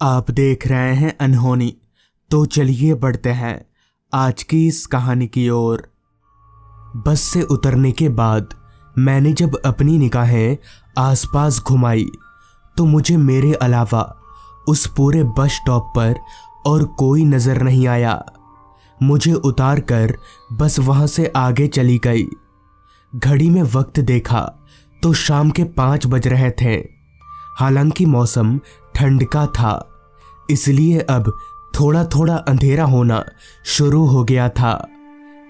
आप देख रहे हैं अनहोनी। तो चलिए बढ़ते हैं आज की इस कहानी की ओर। बस से उतरने के बाद मैंने जब अपनी निगाहें आसपास घुमाई तो मुझे मेरे अलावा उस पूरे बस स्टॉप पर और कोई नजर नहीं आया। मुझे उतार कर बस वहां से आगे चली गई। घड़ी में वक्त देखा तो शाम के 5 बज रहे थे। हालांकि मौसम ठंड का था, इसलिए अब थोड़ा थोड़ा अंधेरा होना शुरू हो गया था।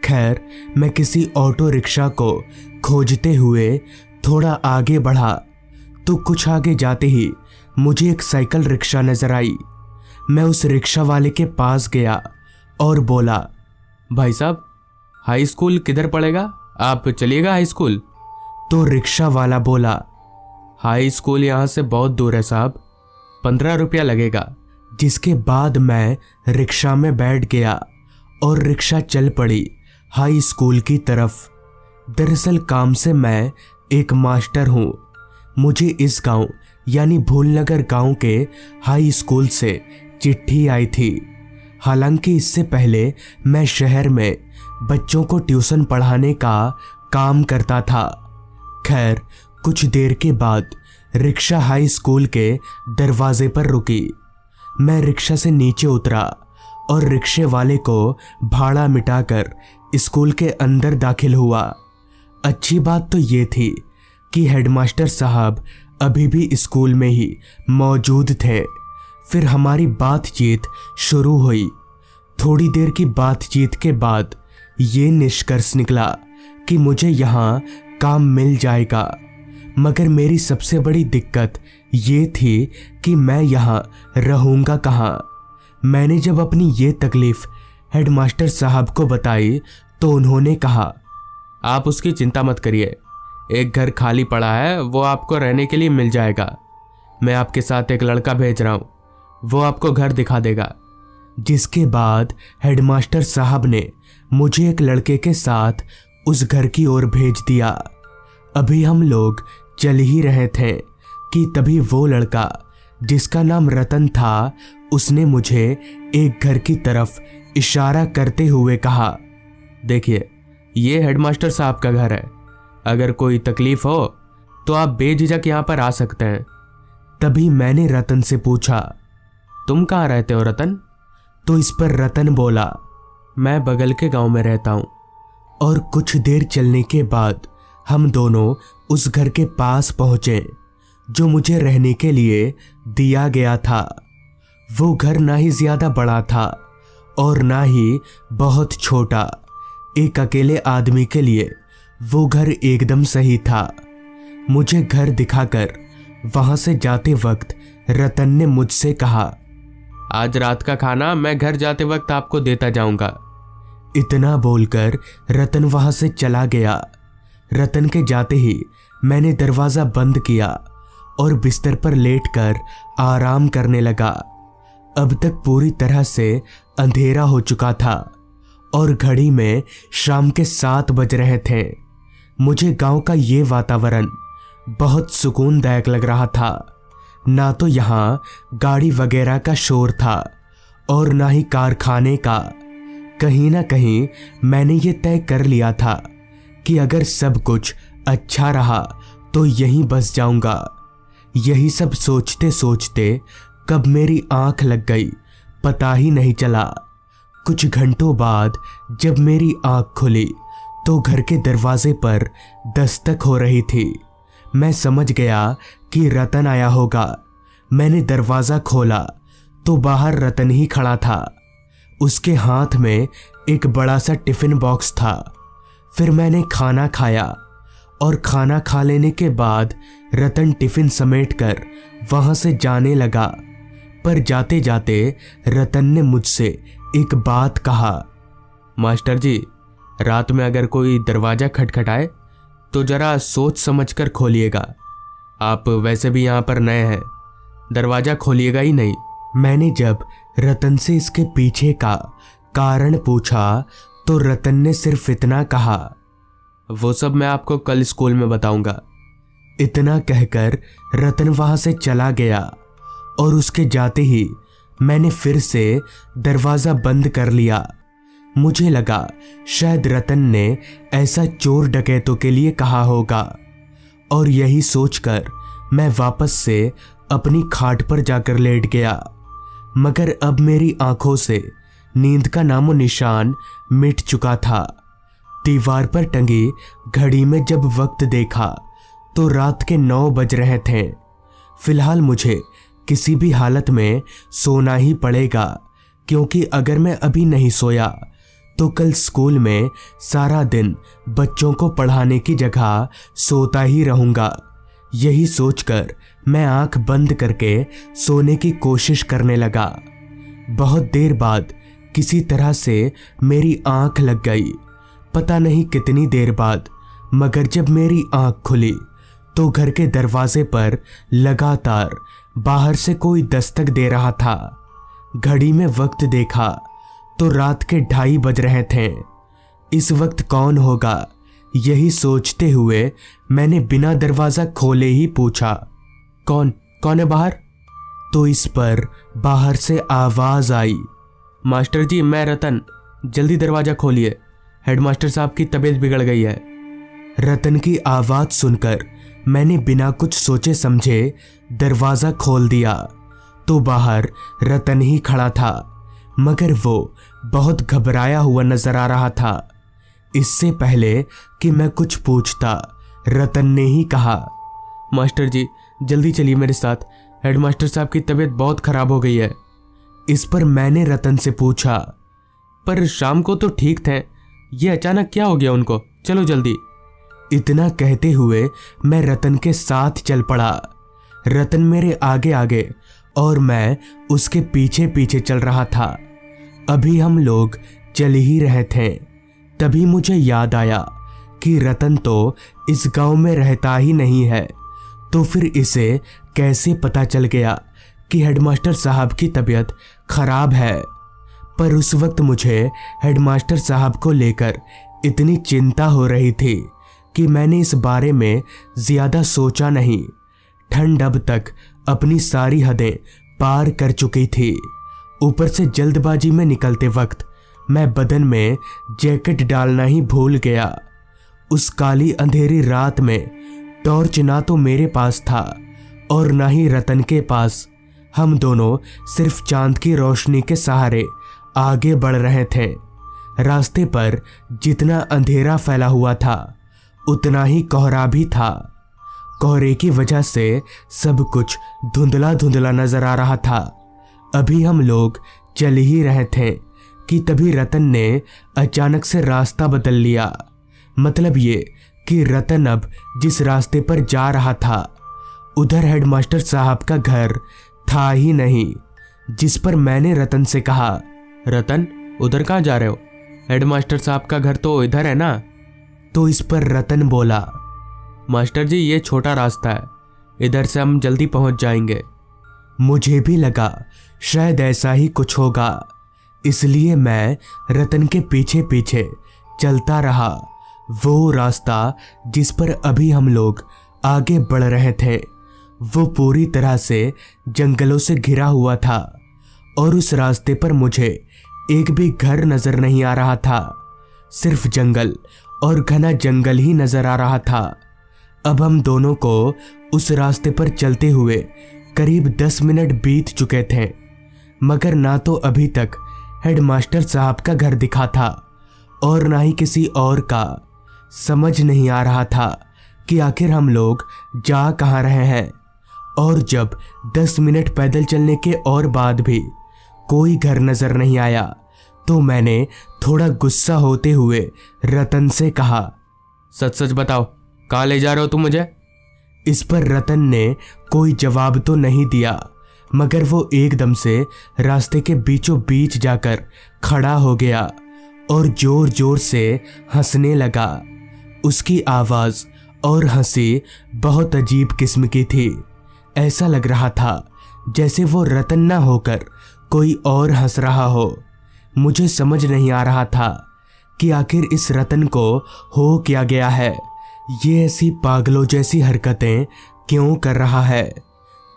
खैर, मैं किसी ऑटो रिक्शा को खोजते हुए थोड़ा आगे बढ़ा तो कुछ आगे जाते ही मुझे एक साइकिल रिक्शा नजर आई। मैं उस रिक्शा वाले के पास गया और बोला, भाई साहब, हाई स्कूल किधर पड़ेगा? आप चलिएगा हाई स्कूल। तो रिक्शा वाला बोला, हाई स्कूल यहाँ से बहुत दूर है साहब, 15 रुपया लगेगा। जिसके बाद मैं रिक्शा में बैठ गया और रिक्शा चल पड़ी हाई स्कूल की तरफ। दरअसल काम से मैं एक मास्टर हूँ। मुझे इस गांव यानी भूलनगर गांव के हाई स्कूल से चिट्ठी आई थी। हालांकि इससे पहले मैं शहर में बच्चों को ट्यूशन पढ़ाने का काम करता था। खैर, कुछ देर के बाद रिक्शा हाई स्कूल के दरवाजे पर रुकी। मैं रिक्शा से नीचे उतरा और रिक्शे वाले को भाड़ा मिटाकर स्कूल के अंदर दाखिल हुआ। अच्छी बात तो ये थी कि हेडमास्टर साहब अभी भी स्कूल में ही मौजूद थे। फिर हमारी बातचीत शुरू हुई। थोड़ी देर की बातचीत के बाद ये निष्कर्ष निकला कि मुझे यहाँ काम मिल जाएगा, मगर मेरी सबसे बड़ी दिक्कत ये थी कि मैं यहाँ रहूँगा कहाँ। मैंने जब अपनी ये तकलीफ हेडमास्टर साहब को बताई तो उन्होंने कहा, आप उसकी चिंता मत करिए, एक घर खाली पड़ा है, वो आपको रहने के लिए मिल जाएगा। मैं आपके साथ एक लड़का भेज रहा हूँ, वो आपको घर दिखा देगा। जिसके बाद हेडमास्टर साहब ने मुझे एक लड़के के साथ उस घर की ओर भेज दिया। अभी हम लोग चल ही रहे थे कि तभी वो लड़का, जिसका नाम रतन था, उसने मुझे एक घर की तरफ इशारा करते हुए कहा, देखिए, ये हेडमास्टर साहब का घर है। अगर कोई तकलीफ हो तो आप बेझिझक यहाँ पर आ सकते हैं। तभी मैंने रतन से पूछा, तुम कहाँ रहते हो रतन? तो इस पर रतन बोला, मैं बगल के गांव में रहता हूँ। और कुछ देर चलने के बाद हम दोनों उस घर के पास पहुंचे जो मुझे रहने के लिए दिया गया था। वो घर ना ही ज्यादा बड़ा था और ना ही बहुत छोटा। एक अकेले आदमी के लिए वो घर एकदम सही था। मुझे घर दिखाकर वहां से जाते वक्त रतन ने मुझसे कहा, आज रात का खाना मैं घर जाते वक्त आपको देता जाऊंगा। इतना बोलकर रतन वहां से चला गया। रतन के जाते ही मैंने दरवाजा बंद किया और बिस्तर पर लेटकर आराम करने लगा। अब तक पूरी तरह से अंधेरा हो चुका था और घड़ी में शाम के 7 बज रहे थे। मुझे गांव का ये वातावरण बहुत सुकूनदायक लग रहा था। ना तो यहाँ गाड़ी वगैरह का शोर था और ना ही कारखाने का। कहीं ना कहीं मैंने ये तय कर लिया था कि अगर सब कुछ अच्छा रहा तो यहीं बस जाऊंगा। यही सब सोचते सोचते कब मेरी आंख लग गई पता ही नहीं चला। कुछ घंटों बाद जब मेरी आंख खुली तो घर के दरवाजे पर दस्तक हो रही थी। मैं समझ गया कि रतन आया होगा। मैंने दरवाजा खोला तो बाहर रतन ही खड़ा था। उसके हाथ में एक बड़ा सा टिफिन बॉक्स था। फिर मैंने खाना खाया और खाना खा लेने के बाद रतन टिफिन समेटकर वहां से जाने लगा। पर जाते जाते रतन ने मुझसे एक बात कहा, मास्टर जी, रात में अगर कोई दरवाजा खटखटाए तो जरा सोच समझकर खोलिएगा। आप वैसे भी यहाँ पर नए हैं, दरवाजा खोलिएगा ही नहीं। मैंने जब रतन से इसके पीछे का कारण पूछा तो रतन ने सिर्फ इतना कहा, वो सब मैं आपको कल स्कूल में बताऊंगा। इतना कहकर रतन वहां से चला गया और उसके जाते ही मैंने फिर से दरवाज़ा बंद कर लिया। मुझे लगा शायद रतन ने ऐसा चोर डकैतों के लिए कहा होगा, और यही सोचकर मैं वापस से अपनी खाट पर जाकर लेट गया। मगर अब मेरी आंखों से नींद का नामो निशान मिट चुका था। दीवार पर टंगी घड़ी में जब वक्त देखा तो रात के 9 बज रहे थे। फिलहाल मुझे किसी भी हालत में सोना ही पड़ेगा, क्योंकि अगर मैं अभी नहीं सोया तो कल स्कूल में सारा दिन बच्चों को पढ़ाने की जगह सोता ही रहूंगा। यही सोचकर मैं आंख बंद करके सोने की कोशिश करने लगा। बहुत देर बाद किसी तरह से मेरी आंख लग गई, पता नहीं कितनी देर बाद, मगर जब मेरी आंख खुली तो घर के दरवाजे पर लगातार बाहर से कोई दस्तक दे रहा था। घड़ी में वक्त देखा तो रात के 2:30 बज रहे थे। इस वक्त कौन होगा, यही सोचते हुए मैंने बिना दरवाज़ा खोले ही पूछा, कौन कौन है बाहर? तो इस पर बाहर से आवाज़ आई, मास्टर जी, मैं रतन, जल्दी दरवाज़ा खोलिए, हेडमास्टर साहब की तबीयत बिगड़ गई है। रतन की आवाज़ सुनकर मैंने बिना कुछ सोचे समझे दरवाज़ा खोल दिया तो बाहर रतन ही खड़ा था, मगर वो बहुत घबराया हुआ नजर आ रहा था। इससे पहले कि मैं कुछ पूछता, रतन ने ही कहा, मास्टर जी, जल्दी चलिए मेरे साथ, हेडमास्टर साहब की तबीयत बहुत खराब हो गई है। इस पर मैंने रतन से पूछा, पर शाम को तो ठीक थे, ये अचानक क्या हो गया उनको? चलो जल्दी। इतना कहते हुए मैं रतन के साथ चल पड़ा। रतन मेरे आगे आगे और मैं उसके पीछे पीछे चल रहा था। अभी हम लोग चल ही रहे थे, तभी मुझे याद आया कि रतन तो इस गांव में रहता ही नहीं है, तो फिर इसे कैसे पता चल गया कि हेडमास्टर साहब की तबीयत खराब है। पर उस वक्त मुझे हेडमास्टर साहब को लेकर इतनी चिंता हो रही थी कि मैंने इस बारे में ज़्यादा सोचा नहीं। ठंड अब तक अपनी सारी हदें पार कर चुकी थी। ऊपर से जल्दबाजी में निकलते वक्त मैं बदन में जैकेट डालना ही भूल गया। उस काली अंधेरी रात में टॉर्च ना तो मेरे पास था और ना ही रतन के पास। हम दोनों सिर्फ चांद की रोशनी के सहारे आगे बढ़ रहे थे। रास्ते पर जितना अंधेरा फैला हुआ था उतना ही कोहरा भी था। कोहरे की वजह से सब कुछ धुंधला धुंधला नजर आ रहा था। अभी हम लोग चल ही रहे थे कि तभी रतन ने अचानक से रास्ता बदल लिया। मतलब ये कि रतन अब जिस रास्ते पर जा रहा था उधर हेडमास्टर साहब का घर था ही नहीं। जिस पर मैंने रतन से कहा, रतन, उधर कहाँ जा रहे हो? हेडमास्टर साहब का घर तो इधर है ना? तो इस पर रतन बोला, मास्टर जी, ये छोटा रास्ता है, इधर से हम जल्दी पहुंच जाएंगे। मुझे भी लगा शायद ऐसा ही कुछ होगा, इसलिए मैं रतन के पीछे पीछे चलता रहा। वो रास्ता जिस पर अभी हम लोग आगे बढ़ रहे थे वो पूरी तरह से जंगलों से घिरा हुआ था और उस रास्ते पर मुझे एक भी घर नजर नहीं आ रहा था। सिर्फ जंगल और घना जंगल ही नजर आ रहा था। अब हम दोनों को उस रास्ते पर चलते हुए करीब 10 मिनट बीत चुके थे, मगर ना तो अभी तक हेडमास्टर साहब का घर दिखा था और ना ही किसी और का। समझ नहीं आ रहा था कि आखिर हम लोग जा कहाँ रहे हैं। और जब 10 मिनट पैदल चलने के और बाद भी कोई घर नजर नहीं आया तो मैंने थोड़ा गुस्सा होते हुए रतन से कहा, सच सच बताओ, कहाँ ले जा रहे हो तुम मुझे? इस पर रतन ने कोई जवाब तो नहीं दिया, मगर वो एकदम से रास्ते के बीचों बीच जाकर खड़ा हो गया और जोर जोर से हंसने लगा। उसकी आवाज़ और हंसी बहुत अजीब किस्म की थी। ऐसा लग रहा था जैसे वो रतन ना होकर कोई और हंस रहा हो। मुझे समझ नहीं आ रहा था कि आखिर इस रतन को हो क्या गया है। ये ऐसी पागलों जैसी हरकतें क्यों कर रहा है?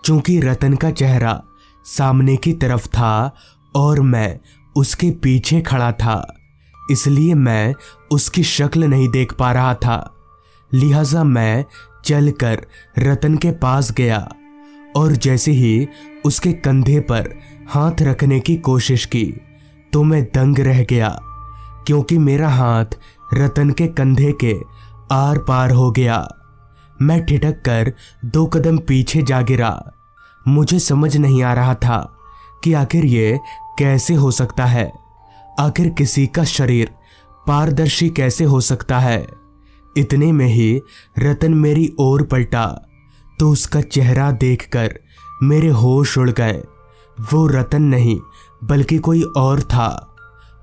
चूंकि रतन का चेहरा सामने की तरफ था और मैं उसके पीछे खड़ा था, इसलिए मैं उसकी शक्ल नहीं देख पा रहा था। लिहाजा मैं चलकर रतन के पास गया और जैसे ही उसके कंधे पर हाथ रखने की कोशिश की तो मैं दंग रह गया, क्योंकि मेरा हाथ रतन के कंधे के आर पार हो गया। मैं ठिठक कर 2 कदम पीछे जा गिरा। मुझे समझ नहीं आ रहा था कि आखिर ये कैसे हो सकता है। आखिर किसी का शरीर पारदर्शी कैसे हो सकता है। इतने में ही रतन मेरी ओर पलटा तो उसका चेहरा देखकर मेरे होश उड़ गए। वो रतन नहीं बल्कि कोई और था।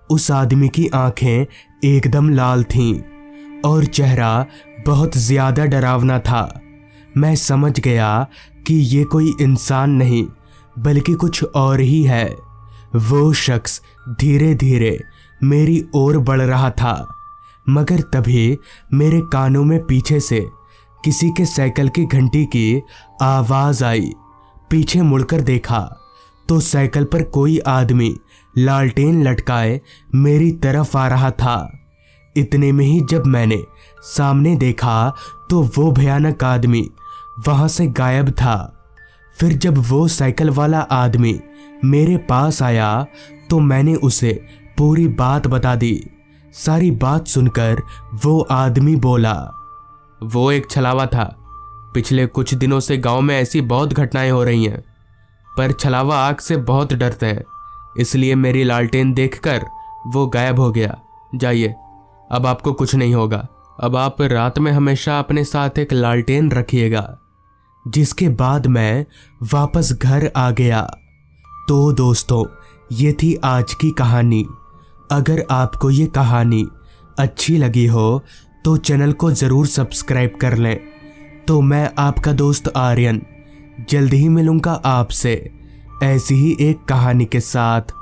उस आदमी की आंखें एकदम लाल थीं और चेहरा बहुत ज्यादा डरावना था। मैं समझ गया कि ये कोई इंसान नहीं बल्कि कुछ और ही है। वो शख्स धीरे धीरे मेरी ओर बढ़ रहा था, मगर तभी मेरे कानों में पीछे से किसी के साइकिल की घंटी की आवाज आई। पीछे मुड़कर देखा तो साइकिल पर कोई आदमी लालटेन लटकाए मेरी तरफ आ रहा था। इतने में ही जब मैंने सामने देखा तो वो भयानक आदमी वहां से गायब था। फिर जब वो साइकिल वाला आदमी मेरे पास आया तो मैंने उसे पूरी बात बता दी। सारी बात सुनकर वो आदमी बोला, वो एक छलावा था। पिछले कुछ दिनों से गांव में ऐसी बहुत घटनाएं हो रही हैं, पर छलावा आग से बहुत डरते हैं, इसलिए मेरी लालटेन देखकर वो गायब हो गया। जाइए, अब आपको कुछ नहीं होगा। अब आप रात में हमेशा अपने साथ एक लालटेन रखिएगा। जिसके बाद मैं वापस घर आ गया। तो दोस्तों, ये थी आज की कहानी। अगर आपको ये कहानी अच्छी लगी हो तो चैनल को ज़रूर सब्सक्राइब कर लें। तो मैं आपका दोस्त आर्यन जल्द ही मिलूंगा आपसे ऐसी ही एक कहानी के साथ।